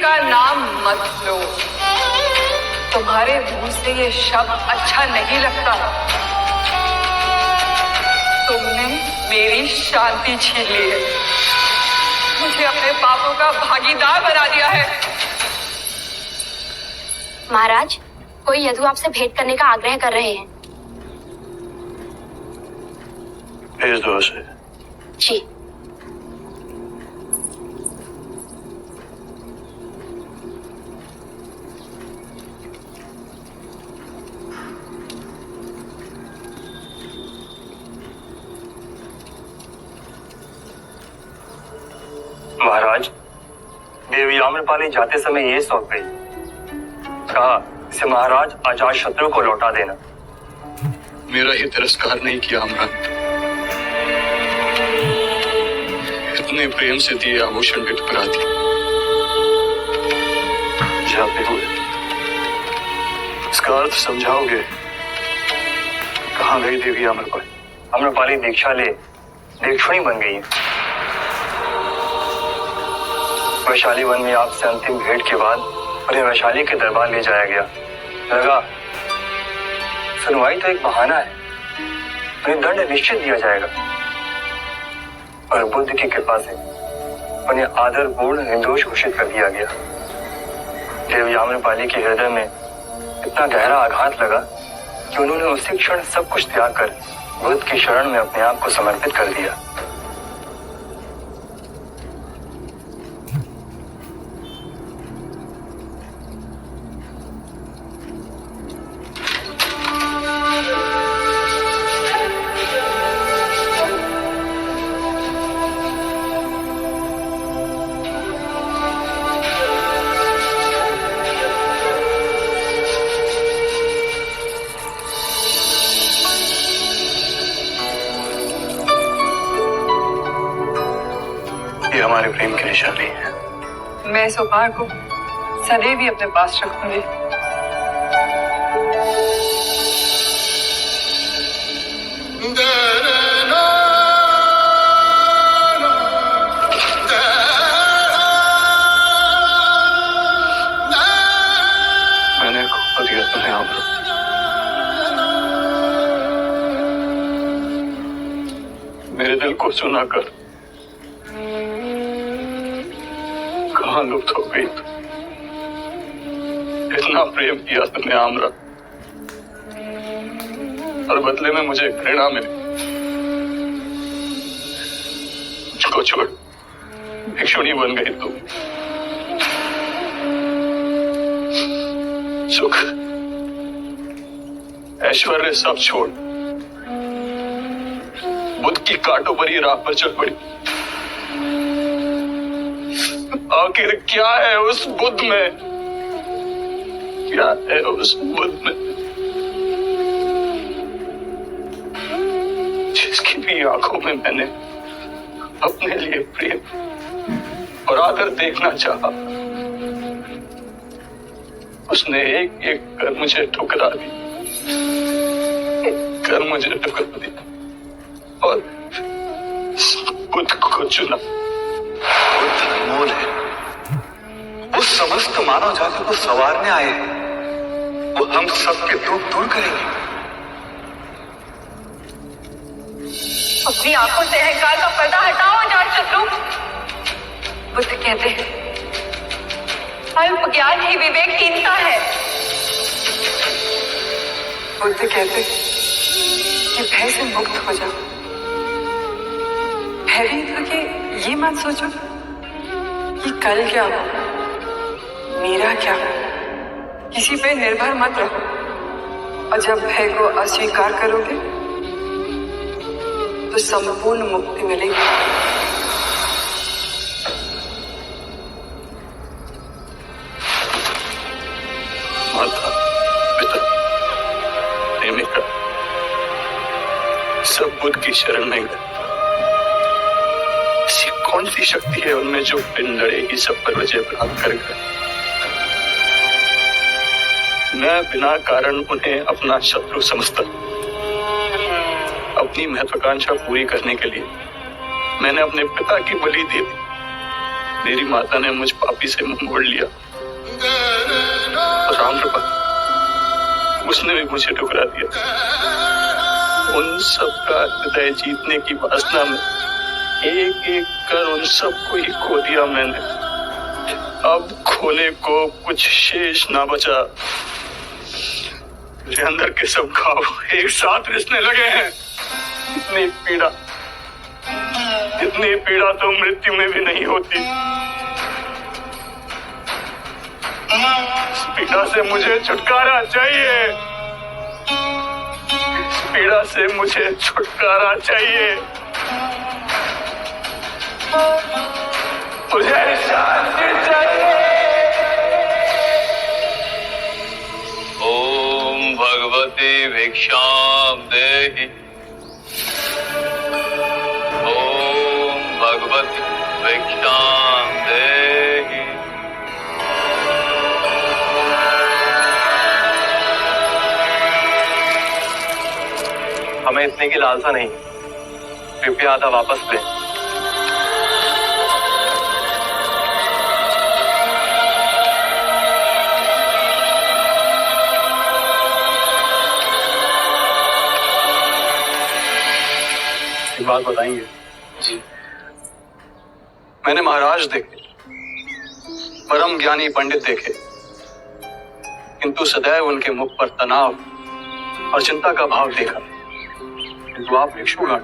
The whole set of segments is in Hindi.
का नाम मत लो। तुम्हारे मुंह से ये शब्द अच्छा नहीं लगता। तुमने मेरी शांति छीन ली है, मुझे अपने पापों का भागीदार बना दिया है। महाराज, कोई यदु आपसे भेंट करने का आग्रह कर रहे हैं। भेज दो उसे। जी। महाराज, देवी आम्रपाली जाते समय ये सौंप गई, कहा इसे महाराज अजात शत्रु को लौटा देना। मेरा ही तिरस्कार नहीं किया अमृत। इतने प्रेम से दिए आभूषण भी ठुकरा दिए। जाते हुए इसका अर्थ समझाओगे? कहाँ गई देवी आम्रपाली? आम्रपाली दीक्षा ले दीक्षुणी बन गई है। वैशाली वन में आपसे अंतिम भेंट के बाद उन्हें वैशाली के दरबार ले जाया गया। लगा सुनवाई तो एक बहाना है, उन्हें दंड निश्चित दिया जाएगा। और बुद्ध की कृपा से उन्हें आदरपूर्ण निर्दोष घोषित कर दिया गया। देवी आम्रपाली के हृदय में इतना गहरा आघात लगा कि उन्होंने उसी क्षण सब कुछ त्याग कर बुद्ध की शरण में अपने आप को समर्पित कर दिया। ये हमारे प्रेम की निशानी है। मैं इस उपहार को सदैव ही अपने पास रखूंगी। मैंने खो दिया तुम्हें अमृत। मेरे दिल को सुना कर कहाँ लुप्त हो गई तू? इतना प्रेम किया तुमने आम्रा, और बदले में मुझे घृणा मिली। मुझको छोड़ भिक्षुणी बन गई तू। सुख ऐश्वर्य सब छोड़ बुद्ध की कांटों भरी राह पर चल पड़ी। आखिर क्या है उस बुद्ध में? क्या है उस बुद्ध में जिसकी भी आंखों में मैंने अपने लिए प्रेम और आदर देखना चाहा? उसने एक एक कर मुझे ठुकरा दी, एक कर मुझे ठुकरा दिया और बुद्ध को चुना। बुद्ध अनमोल है, वो समस्त मानव जाति को संवारने आए हैं। वो हम सबके दुख दूर करेंगे। अपनी आंखों से अहंकार का पर्दा हटाओ अजात शत्रु। बुद्ध कहते हैं अल्प ज्ञान ही विवेकहीनता है। बुद्ध कहते कि भय से मुक्त हो जाओ। भयभीत होके ये मत सोचो कि कल क्या हो, मेरा क्या हो। किसी पे निर्भर मत रहो, और जब भय को अस्वीकार करोगे तो संपूर्ण मुक्ति मिलेगी। माता, पिता, प्रेमिका सब बुद्ध की शरण में गए। ऐसी कौन सी शक्ति है उनमें जो बिन लड़े ही सब पर विजय प्राप्त कर गए? मैं बिना कारण उन्हें अपना शत्रु समझता। अपनी महत्वाकांक्षा पूरी करने के लिए मैंने अपने पिता की बलि दे दी। मेरी माता ने मुझ पापी से मुंह मोड़ लिया और राम कृपा उसने भी मुझे ठुकरा दिया। उन सब का हृदय जीतने की वासना में एक एक कर उन सबको ही खो दिया मैंने। अब खोने को कुछ शेष ना बचा। मेरे अंदर के सब घाव एक साथ रिसने लगे हैं। इतनी पीड़ा तो मृत्यु में भी नहीं होती। इस पीड़ा से मुझे छुटकारा चाहिए। इस पीड़ा से मुझे छुटकारा चाहिए। मुझे शांति चाहिए। ओम भगवती भिक्षाम देहि। ओम भगवती भिक्षाम देहि। हमें इतने की लालसा नहीं, कृपया आधा वापस ले। एक बात बताएंगे जी? मैंने महाराज देखे, परम ज्ञानी पंडित देखे, किंतु सदैव उनके मुख पर तनाव और चिंता का भाव देखा। किंतु आप भिक्षुगण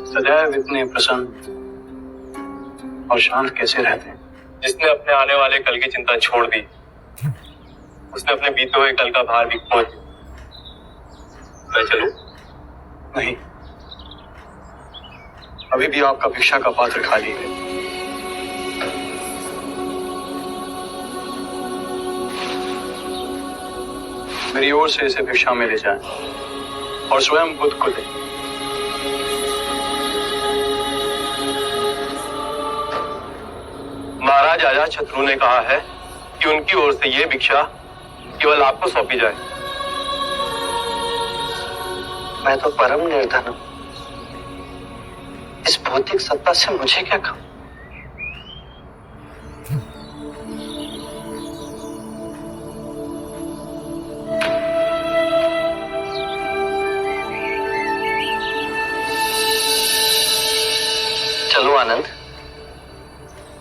सदैव इतने प्रसन्न और शांत कैसे रहते हैं? जिसने अपने आने वाले कल की चिंता छोड़ दी, उसने अपने बीते हुए कल का भार भी खो दिया। मैं चलूं? नहीं, अभी भी आपका भिक्षा का पात्र खाली है। मेरी ओर से इसे भिक्षा में ले जाएं और स्वयं बुद्ध को दें। महाराज अजातशत्रु ने कहा है कि उनकी ओर से ये भिक्षा केवल आपको सौंपी जाए। मैं तो परम निर्धन हूं। इस भौतिक सत्ता से मुझे क्या काम? चलो आनंद,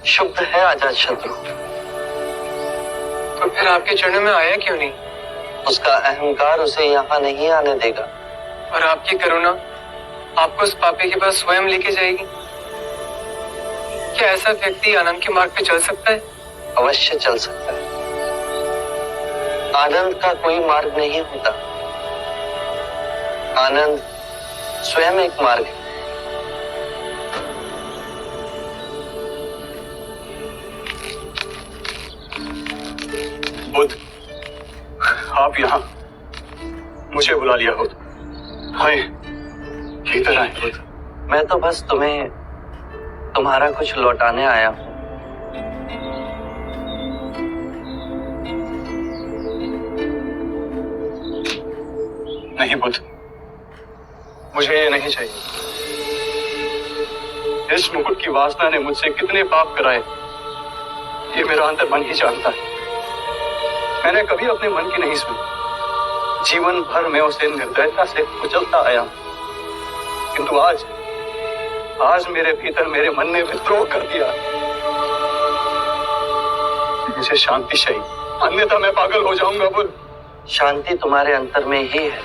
शुभ है अजातशत्रु। तो फिर आपके चरणों में आया क्यों नहीं? उसका अहंकार उसे यहाँ नहीं आने देगा। और आपकी करुणा आपको उस पापी के पास स्वयं लेके जाएगी। क्या ऐसा व्यक्ति आनंद के मार्ग पे चल सकता है? अवश्य चल सकता है। आनंद का कोई मार्ग नहीं होता। आनंद स्वयं एक मार्ग है। बुद्ध, आप यहाँ मुझे बुला लिया हो। हाय, भीतर आए बुद्ध। मैं तो बस तुम्हें तुम्हारा कुछ लौटाने आया हूं। नहीं बुद्ध, मुझे ये नहीं चाहिए। इस मुकुट की वासना ने मुझसे कितने पाप कराए, ये मेरा अंतर मन ही जानता है। मैंने कभी अपने मन की नहीं सुनी। जीवन भर मैं उसे निर्दयता से कुचलता आया, किंतु आज मेरे भीतर मेरे मन ने विद्रोह कर दिया। मुझे शांति चाहिए, अन्यथा मैं पागल हो जाऊंगा बुद्ध। शांति तुम्हारे अंतर में ही है,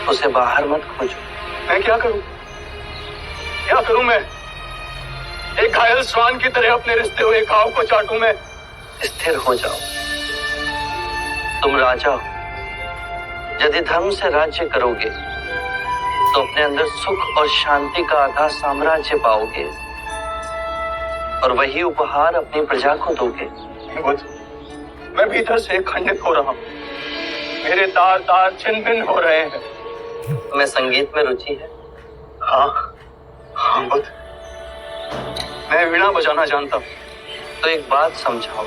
उसे बाहर मत खोजो। मैं क्या करूं? क्या करूं मैं? एक घायल श्वान की तरह अपने रिश्ते हुए घाव को चाटूं मैं? स्थिर हो जाओ। तुम राजा हो। यदि धर्म से राज्य करोगे तो अपने अंदर सुख और शांति का आधा साम्राज्य पाओगे और वही उपहार अपनी प्रजा को दोगे। बुद्ध, मैं भीतर से खंडित हो रहा हूं। मेरे तार तार छिन्न भिन्न हो रहे हैं। तुम्हें संगीत में रुचि है? हाँ बुद्ध, मैं वीणा बजाना जानता हूँ। तो एक बात समझाओ,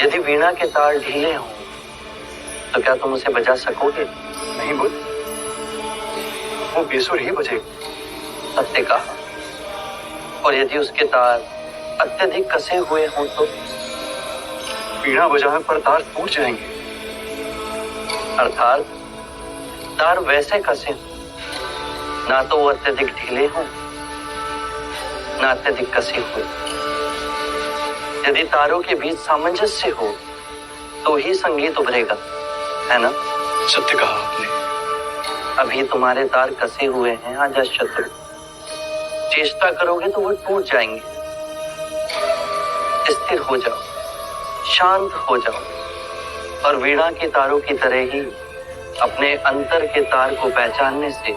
यदि वीणा के तार ढीले हों तो क्या तुम उसे बजा सकोगे? नहीं बुद्ध, वो बेसुर ही बजेगी। सत्य कहा। और यदि उसके तार अत्यधिक कसे हुए हों तो बीड़ा बजाने पर तार टूट जाएंगे। अर्थात तार वैसे कसे हों, ना तो वो अत्यधिक ढीले हों ना अत्यधिक कसे हुए। यदि तारों के बीच सामंजस्य हो तो ही संगीत उभरेगा, है ना? सत्य कहा आपने। अभी तुम्हारे तार कसे हुए हैं अजातशत्रु। चेष्टा करोगे तो वो टूट जाएंगे। स्थिर हो जाओ, शांत हो जाओ और वीणा के तारों की तरह ही अपने अंतर के तार को पहचानने से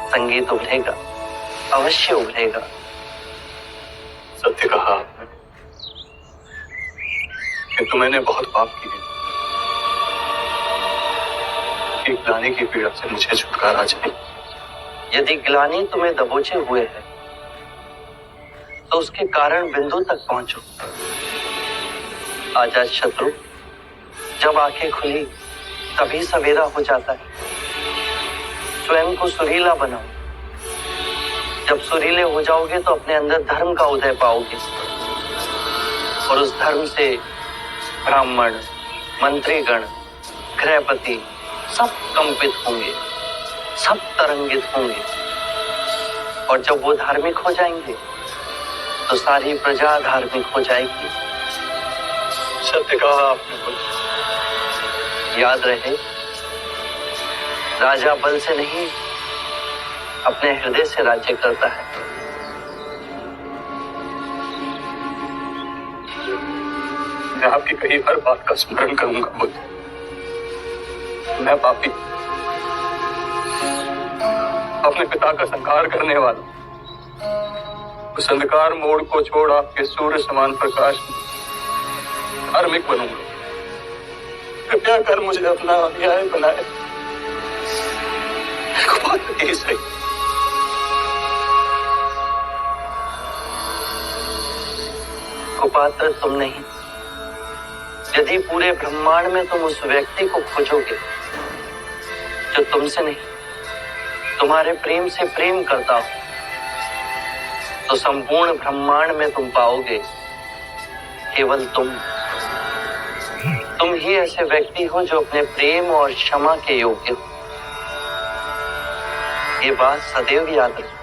संगीत उभरेगा, अवश्य उभरेगा। सत्य कहा आपने, किंतु मैंने बहुत पाप किए। एक ग्लानि की पीड़ा से मुझे छुटकारा चाहिए। यदि ग्लानि तुम्हें दबोचे हुए है तो उसके कारण बिंदु तक पहुंचो। अजातशत्रु, जब आंखें खुली तभी सवेरा हो जाता है। स्वयं को सुरीला बनाओ। जब सुरीले हो जाओगे तो अपने अंदर धर्म का उदय पाओगे और उस धर्म से ब्राह्मण, मंत्रीगण, गृहपति सब कंपित होंगे, सब तरंगित होंगे। और जब वो धार्मिक हो जाएंगे तो सारी प्रजा धार्मिक हो जाएगी। सत्य कहा आपने कुछ। याद रहे, राजा बल से नहीं अपने हृदय से राज्य करता है। मैं आपकी कही हर बात का स्मरण करूंगा बुद्ध। मैं पापी, अपने पिता का संहार करने वाला, उस अंधकार मोड़ को छोड़ आपके सूर्य समान प्रकाश में धार्मिक बनूंगा। कृपया कर मुझे अपना अनुयायी बनाए। एक बात ही सही। कुपात्र तुम नहीं, यदि पूरे ब्रह्मांड में तुम उस व्यक्ति को खोजोगे जो तुमसे नहीं तुम्हारे प्रेम से प्रेम करता हो, तो संपूर्ण ब्रह्मांड में तुम पाओगे केवल तुम ही ऐसे व्यक्ति हो जो अपने प्रेम और क्षमा के योग्य हो। ये बात सदैव याद रखो।